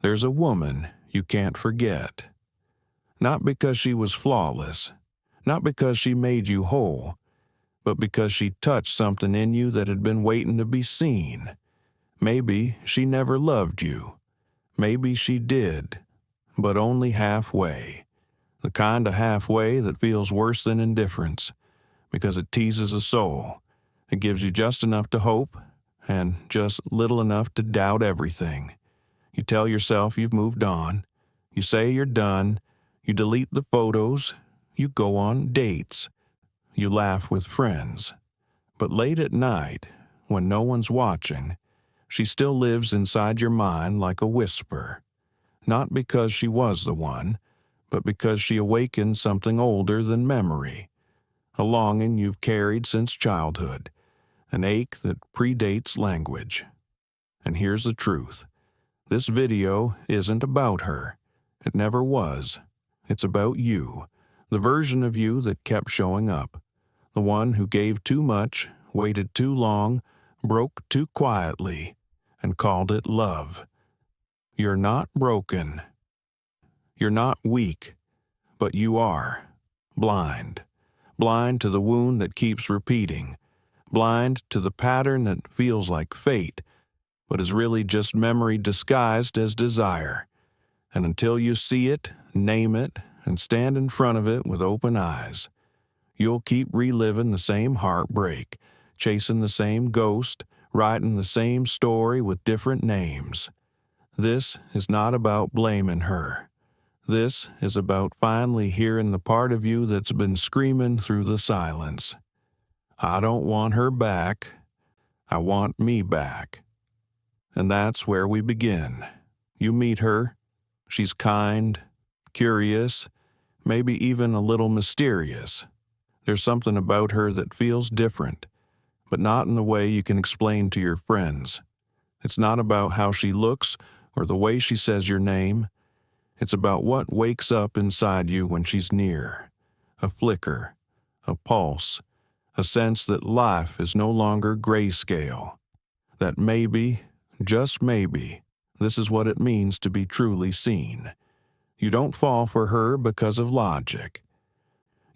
There's a woman you can't forget. Not because she was flawless, not because she made you whole, but because she touched something in you that had been waiting to be seen. Maybe she never loved you. Maybe she did, but only halfway. The kind of halfway that feels worse than indifference, because it teases a soul. It gives you just enough to hope, and just little enough to doubt everything. You tell yourself you've moved on. You say you're done. You delete the photos. You go on dates. You laugh with friends. But late at night, when no one's watching, she still lives inside your mind like a whisper. Not because she was the one, but because she awakened something older than memory. A longing you've carried since childhood. An ache that predates language. And here's the truth. This video isn't about her. It never was. It's about you, the version of you that kept showing up. The one who gave too much, waited too long, broke too quietly, and called it love. You're not broken. You're not weak, but you are blind. Blind to the wound that keeps repeating. Blind to the pattern that feels like fate, but is really just memory disguised as desire. And until you see it, name it, and stand in front of it with open eyes, you'll keep reliving the same heartbreak, chasing the same ghost, writing the same story with different names. This is not about blaming her. This is about finally hearing the part of you that's been screaming through the silence. I don't want her back. I want me back. And that's where we begin. You meet her. She's kind, curious, maybe even a little mysterious. There's something about her that feels different, but not in the way you can explain to your friends. It's not about how she looks or the way she says your name. It's about what wakes up inside you when she's near. A flicker, a pulse, a sense that life is no longer grayscale. That maybe, just maybe, this is what it means to be truly seen. You don't fall for her because of logic.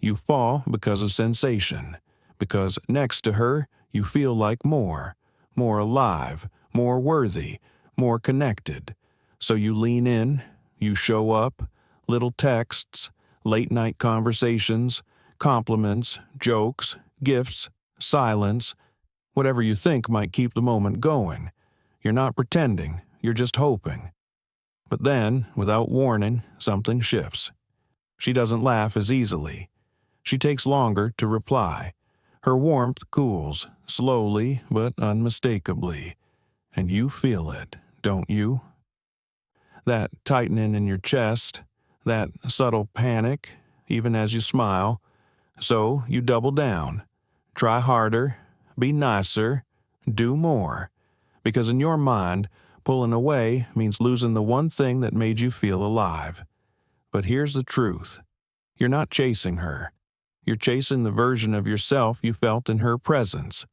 You fall because of sensation, because next to her you feel like more alive, more worthy, more connected. So you lean in, you show up, little texts, late-night conversations, compliments, jokes, gifts, silence, whatever you think might keep the moment going. You're not pretending, you're just hoping. But then, without warning, something shifts. She doesn't laugh as easily. She takes longer to reply. Her warmth cools, slowly but unmistakably. And you feel it, don't you? That tightening in your chest, that subtle panic, even as you smile. So you double down. Try harder, be nicer, do more. Because in your mind, pulling away means losing the one thing that made you feel alive. But here's the truth. You're not chasing her. You're chasing the version of yourself you felt in her presence.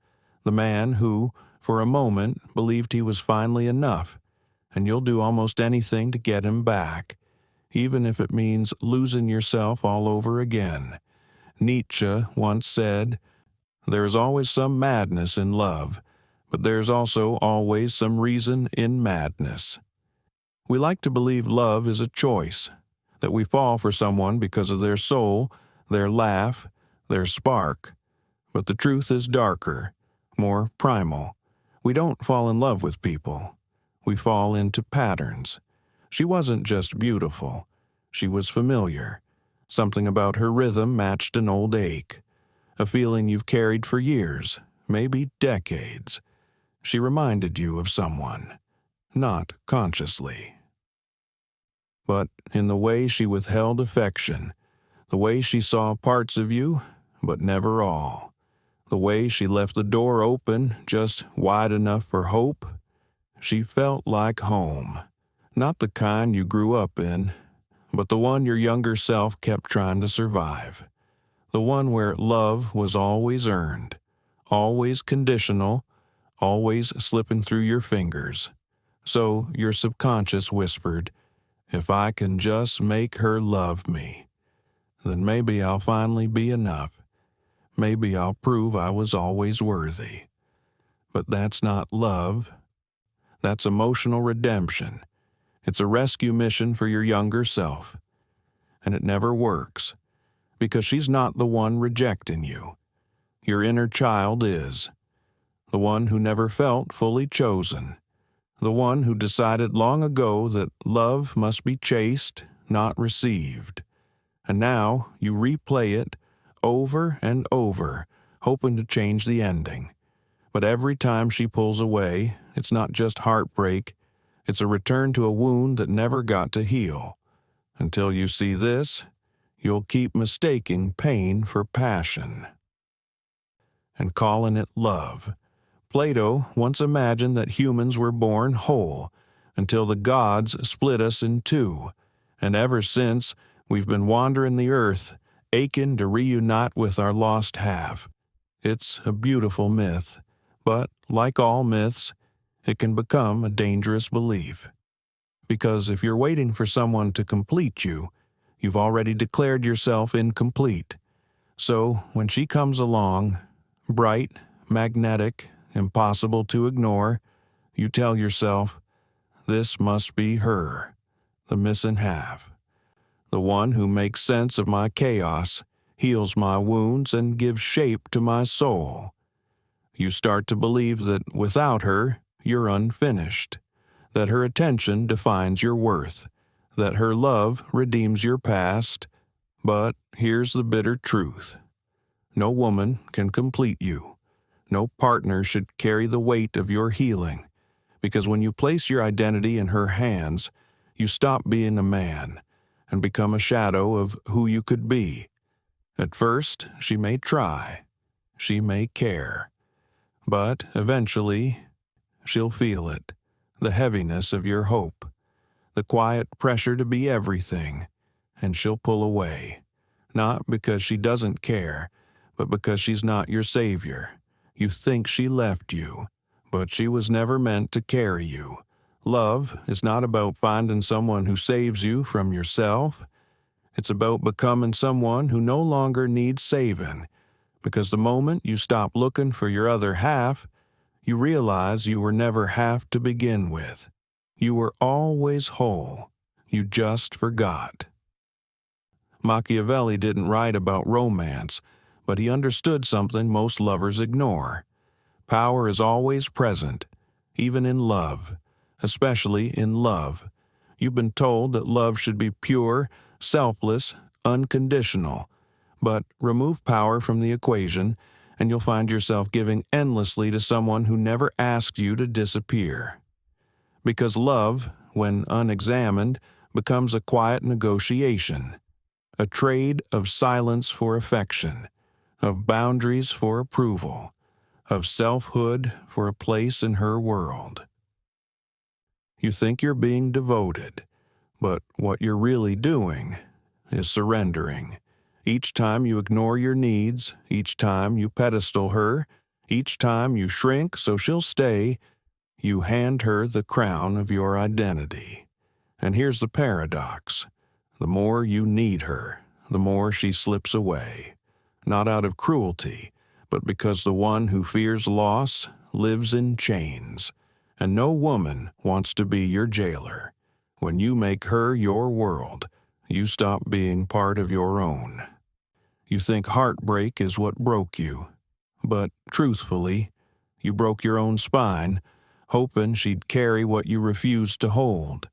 The man who, for a moment, believed he was finally enough. And you'll do almost anything to get him back, even if it means losing yourself all over again. Nietzsche once said, "There is always some madness in love, but there's also always some reason in madness." We like to believe love is a choice, that we fall for someone because of their soul, their laugh, their spark. But the truth is darker, more primal. We don't fall in love with people. We fall into patterns. She wasn't just beautiful. She was familiar. Something about her rhythm matched an old ache. A feeling you've carried for years, maybe decades. She reminded you of someone, not consciously. But in the way she withheld affection, the way she saw parts of you, but never all, the way she left the door open just wide enough for hope, she felt like home. Not the kind you grew up in, but the one your younger self kept trying to survive. The one where love was always earned, always conditional, always slipping through your fingers. So your subconscious whispered, "If I can just make her love me, then maybe I'll finally be enough. Maybe I'll prove I was always worthy." But that's not love. That's emotional redemption. It's a rescue mission for your younger self. And it never works, because she's not the one rejecting you. Your inner child is. The one who never felt fully chosen. The one who decided long ago that love must be chased, not received. And now you replay it over and over, hoping to change the ending. But every time she pulls away, it's not just heartbreak, it's a return to a wound that never got to heal. Until you see this, you'll keep mistaking pain for passion and calling it love. Plato once imagined that humans were born whole until the gods split us in two, and ever since we've been wandering the earth, aching to reunite with our lost half. It's a beautiful myth, but like all myths, it can become a dangerous belief. Because if you're waiting for someone to complete you, you've already declared yourself incomplete. So when she comes along, bright, magnetic, impossible to ignore, you tell yourself, "This must be her, the missing half, the one who makes sense of my chaos, heals my wounds, and gives shape to my soul." You start to believe that without her, you're unfinished, that her attention defines your worth, that her love redeems your past. But here's the bitter truth. No woman can complete you. No partner should carry the weight of your healing, because when you place your identity in her hands, you stop being a man and become a shadow of who you could be. At first, she may try, she may care, but eventually, she'll feel it, the heaviness of your hope, the quiet pressure to be everything, and she'll pull away, not because she doesn't care, but because she's not your savior. You think she left you, but she was never meant to carry you. Love is not about finding someone who saves you from yourself. It's about becoming someone who no longer needs saving, because the moment you stop looking for your other half, you realize you were never half to begin with. You were always whole. You just forgot. Machiavelli didn't write about romance, but he understood something most lovers ignore. Power is always present, even in love, especially in love. You've been told that love should be pure, selfless, unconditional. But remove power from the equation, and you'll find yourself giving endlessly to someone who never asked you to disappear. Because love, when unexamined, becomes a quiet negotiation, a trade of silence for affection, of boundaries for approval, of selfhood for a place in her world. You think you're being devoted, but what you're really doing is surrendering. Each time you ignore your needs, each time you pedestal her, each time you shrink so she'll stay, you hand her the crown of your identity. And here's the paradox. The more you need her, the more she slips away. Not out of cruelty, but because the one who fears loss lives in chains. And no woman wants to be your jailer. When you make her your world, you stop being part of your own. You think heartbreak is what broke you, but truthfully, you broke your own spine, hoping she'd carry what you refused to hold.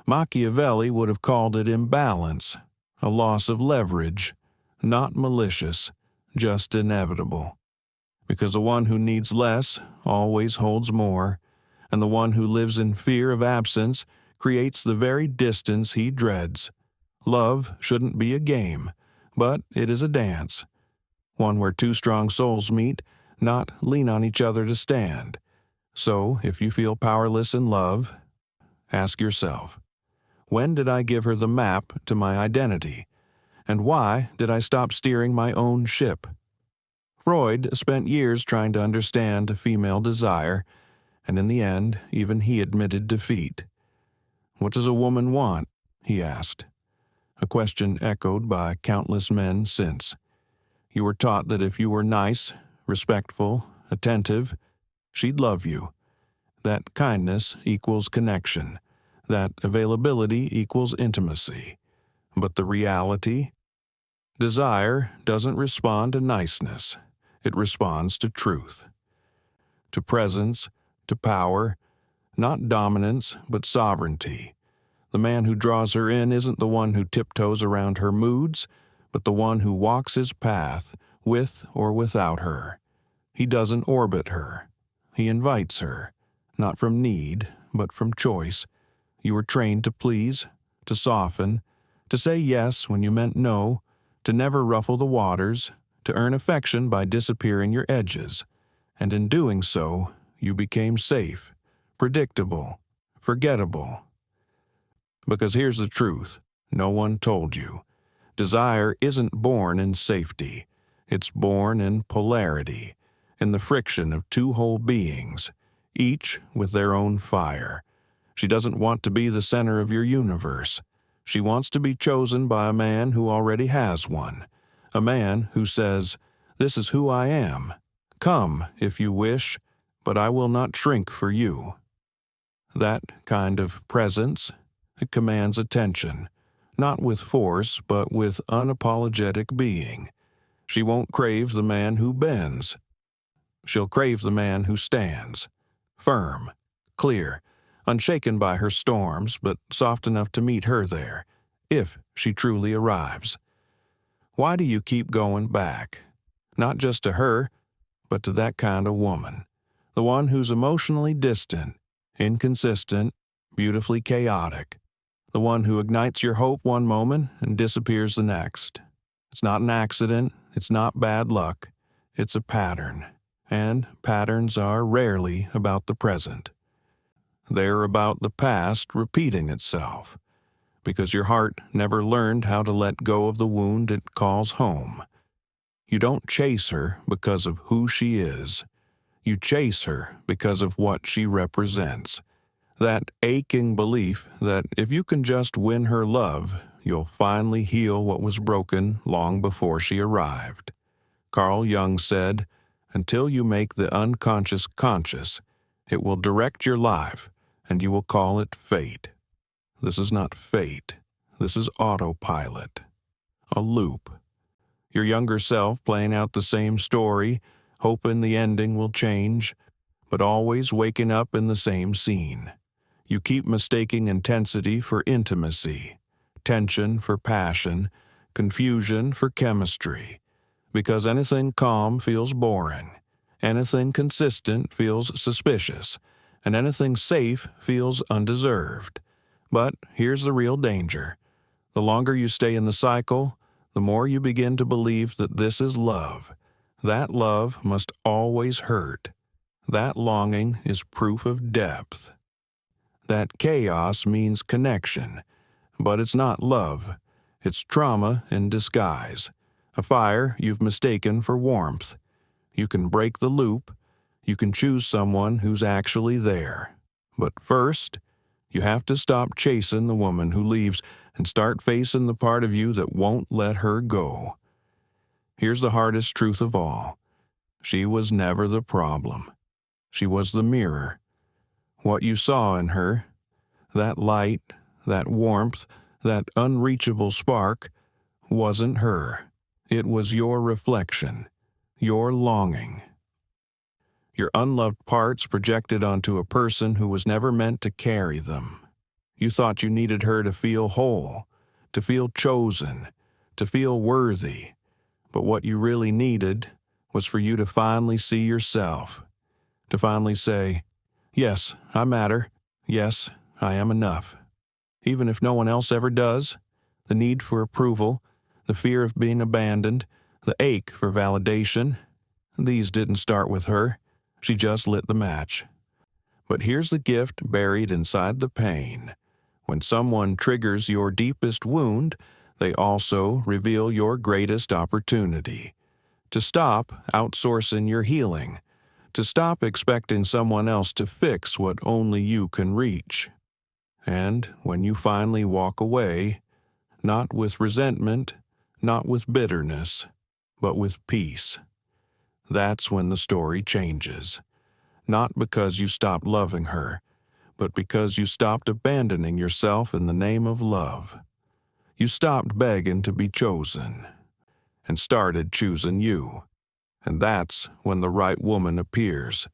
Machiavelli would have called it imbalance, a loss of leverage, not malicious, just inevitable. Because the one who needs less always holds more, and the one who lives in fear of absence creates the very distance he dreads. Love shouldn't be a game, but it is a dance, one where two strong souls meet, not lean on each other to stand. So, if you feel powerless in love, ask yourself, when did I give her the map to my identity? And why did I stop steering my own ship? Freud spent years trying to understand female desire, and in the end, even he admitted defeat. "What does a woman want?" he asked, a question echoed by countless men since. You were taught that if you were nice, respectful, attentive, she'd love you. That kindness equals connection, that availability equals intimacy. But the reality? Desire doesn't respond to niceness. It responds to truth, to presence, to power, not dominance, but sovereignty. The man who draws her in isn't the one who tiptoes around her moods, but the one who walks his path, with or without her. He doesn't orbit her. He invites her, not from need, but from choice. You were trained to please, to soften, to say yes when you meant no, to never ruffle the waters, to earn affection by disappearing your edges. And in doing so, you became safe, predictable, forgettable. Because here's the truth, no one told you. Desire isn't born in safety. It's born in polarity, in the friction of two whole beings, each with their own fire. She doesn't want to be the center of your universe. She wants to be chosen by a man who already has one, a man who says, "This is who I am. Come, if you wish, but I will not shrink for you." That kind of presence, it commands attention, not with force, but with unapologetic being. She won't crave the man who bends. She'll crave the man who stands, firm, clear, unshaken by her storms, but soft enough to meet her there, if she truly arrives. Why do you keep going back? Not just to her, but to that kind of woman, the one who's emotionally distant, inconsistent, beautifully chaotic, the one who ignites your hope one moment and disappears the next. It's not an accident, it's not bad luck, it's a pattern, and patterns are rarely about the present. They're about the past repeating itself, because your heart never learned how to let go of the wound it calls home. You don't chase her because of who she is. You chase her because of what she represents. That aching belief that if you can just win her love, you'll finally heal what was broken long before she arrived. Carl Jung said, "Until you make the unconscious conscious, it will direct your life, and you will call it fate." This is not fate. This is autopilot. A loop. Your younger self playing out the same story, hoping the ending will change, but always waking up in the same scene. You keep mistaking intensity for intimacy, tension for passion, confusion for chemistry, because anything calm feels boring, anything consistent feels suspicious, and anything safe feels undeserved. But here's the real danger. The longer you stay in the cycle, the more you begin to believe that this is love. That love must always hurt. That longing is proof of depth. That chaos means connection, but it's not love. It's trauma in disguise, a fire you've mistaken for warmth. You can break the loop. You can choose someone who's actually there. But first, you have to stop chasing the woman who leaves and start facing the part of you that won't let her go. Here's the hardest truth of all. She was never the problem. She was the mirror. What you saw in her, that light, that warmth, that unreachable spark, wasn't her. It was your reflection, your longing. Your unloved parts projected onto a person who was never meant to carry them. You thought you needed her to feel whole, to feel chosen, to feel worthy. But what you really needed was for you to finally see yourself, to finally say, "Yes, I matter. Yes, I am enough." Even if no one else ever does, the need for approval, the fear of being abandoned, the ache for validation, these didn't start with her. She just lit the match. But here's the gift buried inside the pain. When someone triggers your deepest wound, they also reveal your greatest opportunity. To stop outsourcing your healing, to stop expecting someone else to fix what only you can reach. And when you finally walk away, not with resentment, not with bitterness, but with peace, that's when the story changes. Not because you stopped loving her, but because you stopped abandoning yourself in the name of love. You stopped begging to be chosen and started choosing you. And that's when the right woman appears,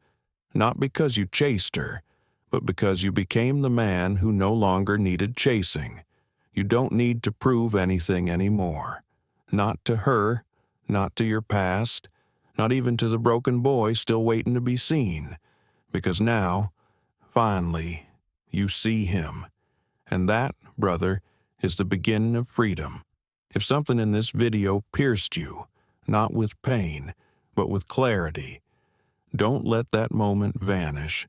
not because you chased her, but because you became the man who no longer needed chasing. You don't need to prove anything anymore. Not to her, not to your past, not even to the broken boy still waiting to be seen. Because now, finally, you see him. And that, brother, is the beginning of freedom. If something in this video pierced you, not with pain, but with clarity, don't let that moment vanish,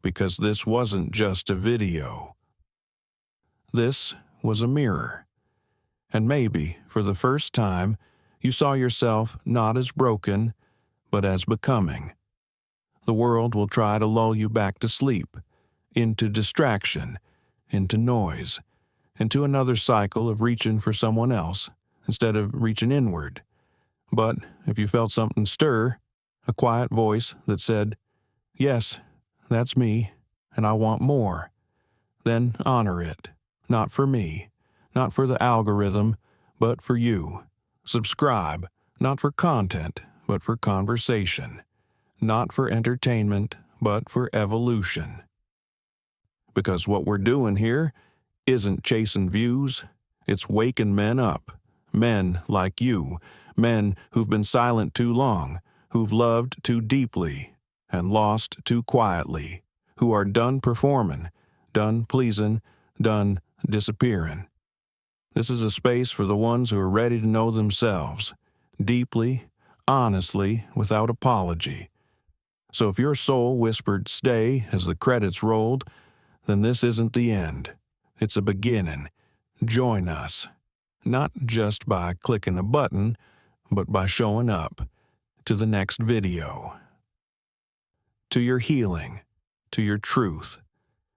because this wasn't just a video. This was a mirror. And maybe, for the first time, you saw yourself not as broken, but as becoming. The world will try to lull you back to sleep, into distraction, into noise, into another cycle of reaching for someone else instead of reaching inward. But if you felt something stir, a quiet voice that said, "Yes, that's me, and I want more," then honor it. Not for me, not for the algorithm, but for you. Subscribe, not for content, but for conversation. Not for entertainment, but for evolution. Because what we're doing here isn't chasing views, it's waking men up. Men like you, men who've been silent too long, who've loved too deeply, and lost too quietly, who are done performing, done pleasing, done disappearing. This is a space for the ones who are ready to know themselves, deeply, honestly, without apology. So if your soul whispered "stay" as the credits rolled, then this isn't the end. It's a beginning. Join us. Not just by clicking a button, but by showing up to the next video. To your healing, to your truth.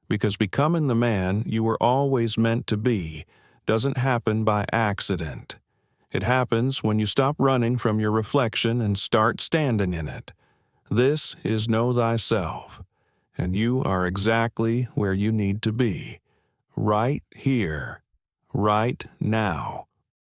Because becoming the man you were always meant to be doesn't happen by accident. It happens when you stop running from your reflection and start standing in it. This is Know Thyself, and you are exactly where you need to be. Right here, right now.